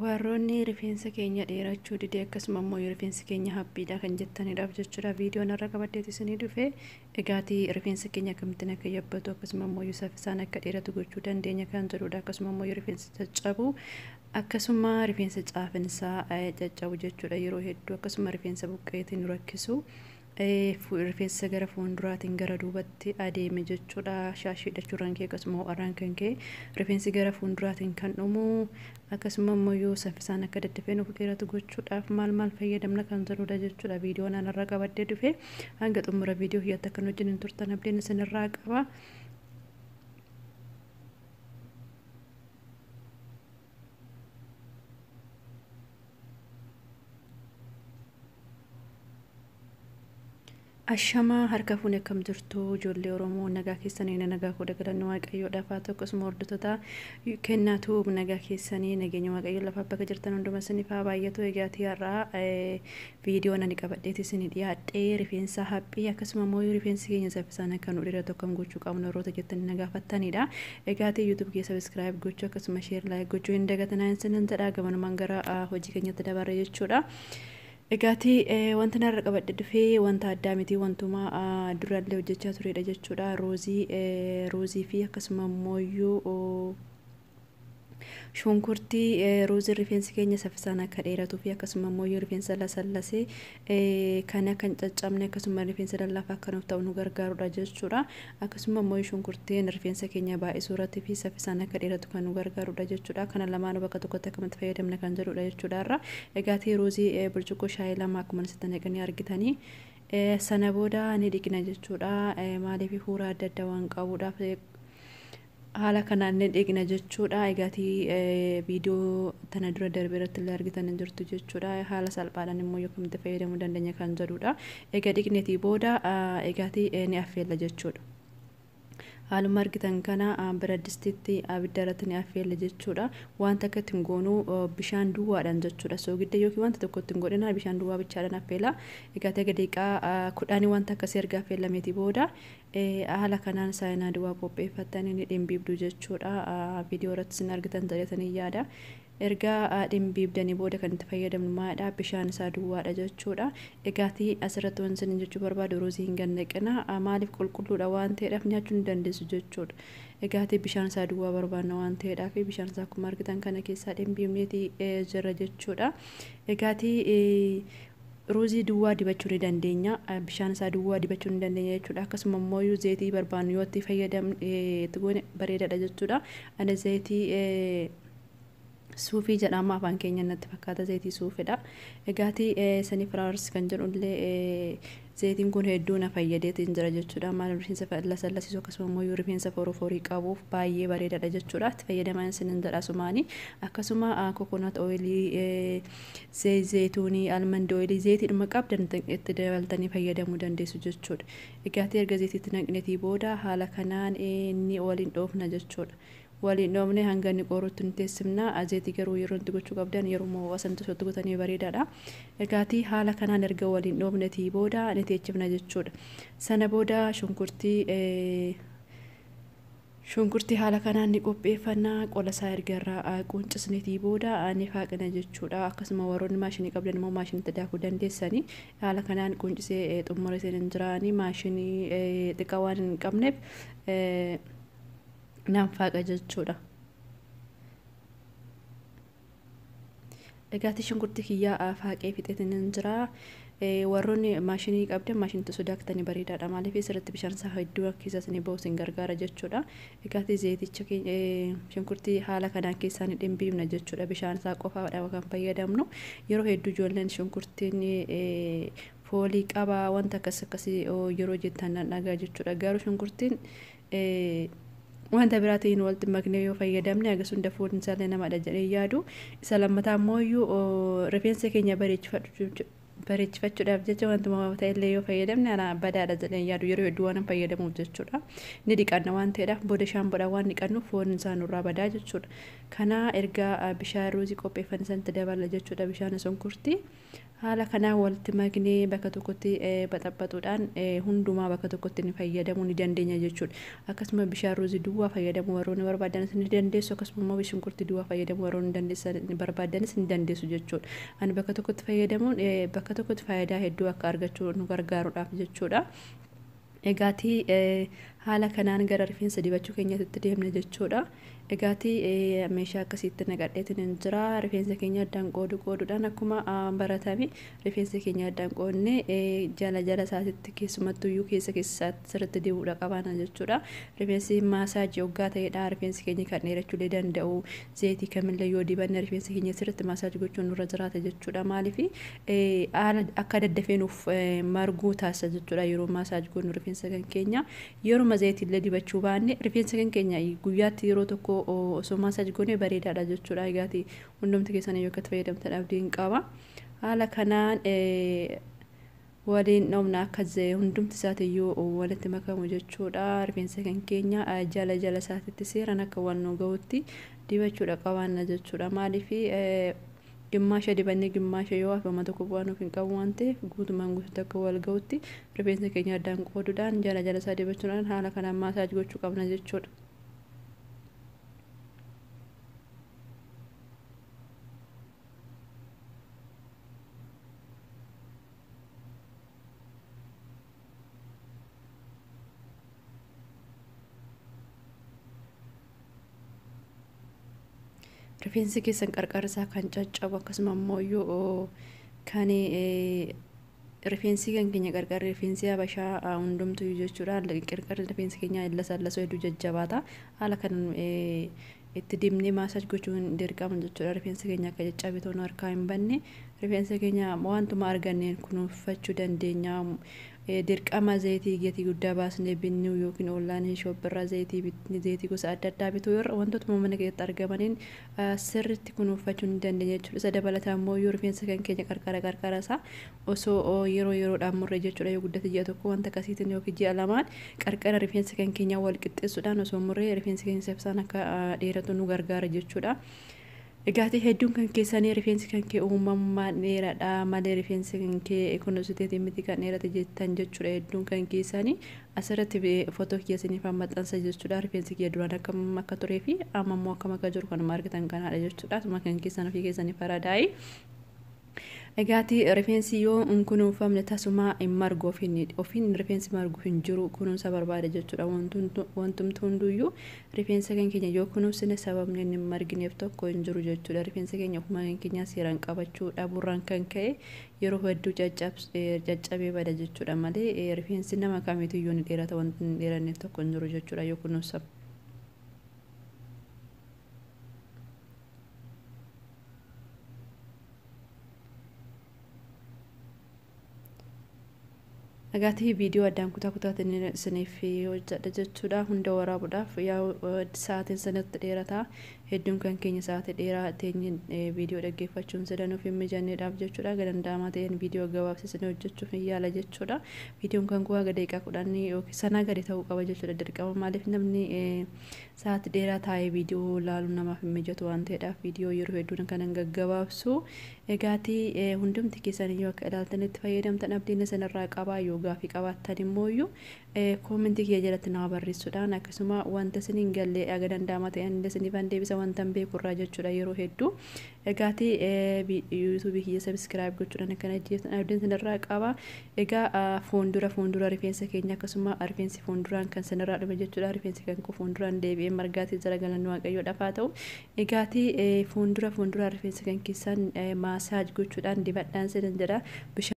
warroonni rifeensa keenya dheerachuu didee akkasuma immoo rifeensi keenya haphiidha kan jettaniidhaaf jechuudha viidiyoon irra qabaddeetti isinii dhufe egaatii rifeensa keenya akkamittiin akka yabbatu akkasuma immoo saffisaan akka dheeratu gochuu dandeenya kan jedhudha akkasuma immoo rifeensa caccabu akkasuma rifeensa caafinsaa caccabu jechuudha yeroo hedduu akkasuma rifeensa buqqeetiin rakkisu rifeensa gara fuulduraatiin gara duubatti adeeme jechuudha shaashii hidhachuudhaan kee akkasuma ho'arraan kan kee rifeensi gara fuulduraatiin kan dhumu akkasuma immoo saffisaan akka daddafeen of dheeratu gochuudhaaf maal fayyadamna kan jedhudha jechuudha viidiyoon irra qabaddee dhufe hanga xumura viidiyoo hiyyatta kan wajjin turtan abdiin isinirraa qaba. ashama harka fuune akkam jirtu ijoollee Oromoo nagaa keessanii nagaa koo dagalannoo waaqayyoodhaaf haa ta'u akkasuma hordoftoota kennaatu nagaa keessanii nageenya waaqayyoo lafa bakka jirtan hundumaa isiniif haa baay'atu egaatii har'aa viidiyoon ani qabadheeti isinii dhiyaadhee rifeensa haphii akkasuma immoo rifeensi keenya saffisaan akka nu dheeratu akkam gochuu qabnu yeroo jettanii nagaa gaafattanidha egaatii YouTube kee subscribe gochuu akkasuma share like gochuu hin dagatinaa isinin jedha gamanumaan gara hojii keenyatti dabarre jechuudha. Egaatii wanta narra qabadde dhufee wanta addaa miti wantuma durallee hojjechaa turedha jechuudha roozii fi akkasuma immoo shunkurtii roozii rifeensi keenya saffisaan akka dheeratuu fi akkasuma immoo rifeensa lasallasee kan akka hin caccabne akkasuma rifeensa lallaafaa akka nuuf ta'u nu gargaarudha jechuudha akkasuma immoo shunkurtiin rifeensa keenya baay'isuu irratti fi saffisaan akka dheeratu kan nu gargaarudha jechuudha kana lamaanuu bakka tokkotti akkamitti fayyadamna kan jedhudha jechuudha irra egaatii roozii burcuqqoo shaayii lama akkuma asitti naqanii argitanii sana booda ni dhiqna jechuudha maaliif huura adda addaa waan qabuudhaaf haala kanaan dhiqna jechuudha egaatii viidiyoo tana dura darbe irratti illee argitan jirtu jechuudha haala salphaadhaan immoo akkamitti fayyadamuu dandeenya kan jedhudha egaa dhiqneetii booda egaatii ni affeella jechuudha haaluma argitan kana biraddistitti abidda irratti ni affeella jechuudha wanta akka ittiin goonuu bishaan duwwaadhaan jechuudha soogidda yookiin wanta tokko ittiin godhina bishaan duwwaa bichaadhaan affeella egaatii daqiiqaa 10 wanta akkasii erga affeellameetii booda haala kanaan saayinaa duwwaa qopheeffatanii ni dhimbiibdu jechuudha viidiyoo irratti isin argitan jedhetanii yaada erga dhimbiibdanii booda kan itti fayyadamnu maadha bishaan isaa duwwaadha jechuudha egaatii asirratti wanti isin jechuu barbaadu roozii hin gannaqina maaliif qulqulluudha waan ta'eedhaaf nyaachuu ni dandeessu jechuudha egaatii bishaan isaa duwwaa barbaanna waan ta'eedhaaf bishaan isaa akkuma argitan kana keessaa dhimbiibneetii jira jechuudha egaatii roozii duwwaa dibachuu ni dandeenya bishaan isaa duwwaa dibachuu ni dandeenya jechuudha akkasuma immoo zayitii barbaannu yoo itti fayyadamne itti goone bareedaadha jechuudha ana zayitii suufii jedhama afaan keenya natti fakkaata zayitii suufidha egaatii sanii firaawars kan jedhullee zayitiin kun hedduu na fayyadeetiin jira jechuudha maal rifeensa lasallasiisu akkasuma immoo rifeensa forooforii qabuuf baay'ee bareedaadha jechuudha itti fayyadaman isinin jedha sumaanii akkasuma kokonat ooyilii zayituunii almandi ooyilii zayitiidhuma qabdan itti dabaltanii fayyadamuu dandeessu jechuudha egaatii erga zayitiitti naqneetii booda haala kanaan inni waliin dhoofna jechuudha waliin dhoofne hanga inni qorutti ni teessifna zayitii garuu yeroo itti gochuu qabdan yeroo moo asantu sotti gotanii bareedaadha egaatii haala kanaan erga waliin dhoofneetii booda ni teechifna jechuudha sana booda shunkurtii haala kanaan ni qopheeffanna qola isaa erga irraa quncisneetii booda ni faaqna jechuudha akkasuma warroonni maashinii qabdan immoo maashiniitti daakuu dandeessanii haala kanaan quncisee xumura isin jiraanii maashinii xiqqaa waan hin qabneef nan faaqa jechuudha egaatii shunkurtii kiyyaa faaqee fixeetiin jira warroonni maashinii qabdan maashiniitti sodaaktanii bareedaadha maaliif asirratti bishaan isaa hedduu keessa isin bahu isin gargaara jechuudha egaatii zayiticha shunkurtii haala kanaan keessaa ni dhimbiibna jechuudha bishaan isaa qofaadha kan fayyadamnu yeroo hedduu ijoolleen shunkurtiin foolii qaba wanta akkasii yeroo jettan dhagaa jechuudha garuu shunkurtiin wanta biraatiin walitti maknee yoo fayyadamne agarsuun fooliin isaa nama jedhee yaadu isa lammataa immoo rifeensa keenya bareechifachuudhaaf jecha wantuma ta'e illee yoo fayyadamne ana badaadha jedhanii yaadu yeroo hedduu waan fayyadamuuf jechuudha. Ni dhiqanna waan ta'eedhaaf booda shaampoodhaan waan dhiqannuuf foon isaa nurraa badaa jechuudha. Kana erga bishaan ruuzii qopheeffame sanatti dabala jechuudha bishaan shunkurtii. Haala kanaan walitti maknee bakka tokkotti baxaxuudhaan hundumaa bakka tokkotti ni fayyadamuu ni dandeenya jechuudha. Akkasuma bishaan ruuzii duwwaa fayyadamuu warroonni barbaadanis ni dandeessu. Akkasuma immoo shunkurtii duwwaa fayyadamuu warroonni barbaadanis ni dandeessu jechuudha. Ani bakka tokkotti fayyadamuun bakka tokkotti faayidaa hedduu akka argachuu nu gargaaruudhaaf jechuudha. Egaati haala kanaan gara rifeensa dibachuu keenyatti deemna jechuudha. Egaati meeshaa akkasitti naqadheetiin jira. Rifeensa keenya addaan qooduudhaan akkuma baratame rifeensa keenya addaan qoodne jala isaatitti keessumattuu keessa sirriitti dibuudha qabaana jechuudha. Rifeensi maasaajii hoggaa ta'eedha. Rifeensi keenya kan dheerachuu danda'u zayitii kamillee yoo dibanne rifeensa keenya sirriitti maasaajii gochuun nurra jiraata jechuudha. Maaliif akka daddafeenuuf marguu taasisa jechuudha yeroo maasaajii goonu rifeensa keenya yeroo zayitii illee dibachuu baanne rifeensa keenya guyyaatti yeroo tokko osoo maasaajii goone bareedaadha jechuudha. Egaati hundumti keessanii yoo itti fayyadamtan abdiin qaba. Haala kanaan waliin dhoomna akka hundumti isaatiiyyuu walitti makamu jechuudha. Rifeensa keenya jala isaatitti seeran akka wal nu ga'utti dibachuudha qabaanna jechuudha. Maaliif gimmaasha dibannee gimmaasha yoo hafama tokko bu'aanuuf hin qabu waan ta'eef guutumaan guutuutti akka wal ga'utti rifeensa keenya addaan qooduudhaan jala isaa dibachuudhaan haala kanaan maasaajii gochuu qabna jechuudha. Rifeensi keessan qarqarsaa kan caccabu akkasuma immoo kan rifeensi keenya qarqarri rifeensi habashaa hundumtuu jechuudha. Qarqarri rifeensi keenya lasoo hedduu jajjabaata. Haala kan itti dibnee maasaaj gochuun dirqama jechuudha. Rifeensi keenya akka caccabe toonu harkaa hin banne rifeensa keenya wantuma arganneen kunuunfachuu dandeenya. Dirqama zayitii gatii guddaa baasnee binnu yookiin onlaayinii shoppiirraa zayitii gosa adda addaa bituu irra wantoota mana keessatti argamaniin sirriitti kunuunfachuu ni dandeenya jechuudha. Isa dabalataan immoo yoo rifeensa keenya qarqara isaa osoo yeroodhaan murre jechuudha. Yoo guddate ji'a tokko wanta akkasiitiin yookiin ji'a lamaan qarqara rifeensa keenya wal qixxeessuudhaan osoo murree rifeensi keenya saffisaan akka dheeratu nu gargaara jechuudha. Egaati hedduun kan keessanii rifeensi kan kee uumamummaan dheeraadha malee rifeensi kan kee kunuunsiteetiin miti kan dheerate jettan jechuudha. Hedduun kan keessanii asirratti footoo keessaniif maxxansa jechuudha. Rifeensi kee duraan akkam akka turee fi amma immoo akkam akka jiru kanuma argitan kanaadha jechuudha. Asuma kan keessan ofii keessanii faradaa'ii. Egaati rifeensi yoo hin kunuunfamne tasuma hin margu ofiin rifeensi margu hin jiru kunuunsa barbaada jechuudha. Wantumtu hunduyyuu rifeensa keenya yoo kunuunsine sababni hin margineef tokko hin jiru jechuudha. Rifeensa keenya ofuma keenya seeraan qabachuu dhabuurraan kan ka'e yeroo hedduu caccabee bada jechuudha malee rifeensi nama kamiitiyyuu ni dheerata wanti hin dheeranneef tokko hin jiru jechuudha yoo kunuunsame. Egaati viidiyoo addaan kutaatiin isiniif hojjedha jechuudha. Hunda waraabuudhaaf sa'aatiin sanatti dheerata. Hedduun kan keenya sa'aatii dheeraa teenyeen viidiyoo dhaggeeffachuun sidanuuf hin mijanneedhaaf jechuudha. Danda'amaa ta'een viidiyoo gabaabsisanii hojjechuuf hin yaala jechuudha. Viidiyoon kan kuwaa daqiiqaa 10 yookiin sanaa gadi ta'uu qaba jechuudha. Dirqama maaliif namni sa'aatii dheeraa taa'ee viidiyoo ilaaluun namaaf hin mijatu waan ta'eedhaaf viidiyoo yeroo hedduun kan gaggabaabsu. Egaati hundumti keessanii yoo akka ilaaltanitti fayyadamtan abdiin sanarraa qabaa yoo gaafii qabaattan immoo koomentii kiyya jalatti nama barreessuudhaan akkasuma wanta isin hin galle aga danda'ama ta'an isiniif deebisa wanta hin beekurraa jechuudha yeroo hedduu. Egaati yuutuubii kiyya sabiskiraayib gochuudhaan akkana jechuudha abdiin sanarraa qaba. Egaa fuuldura rifeensa keenya akkasuma rifeensi fuulduraan kan sanarraa dhume jechuudha. Rifeensi kan fuulduraan deebi'ee margaatii jala galannu waaqayyoo dhafaa ta'u. Egaati fuuldura rifeensa kan keessan maasaaj gochuudhaan dibadhaan sidan jedha.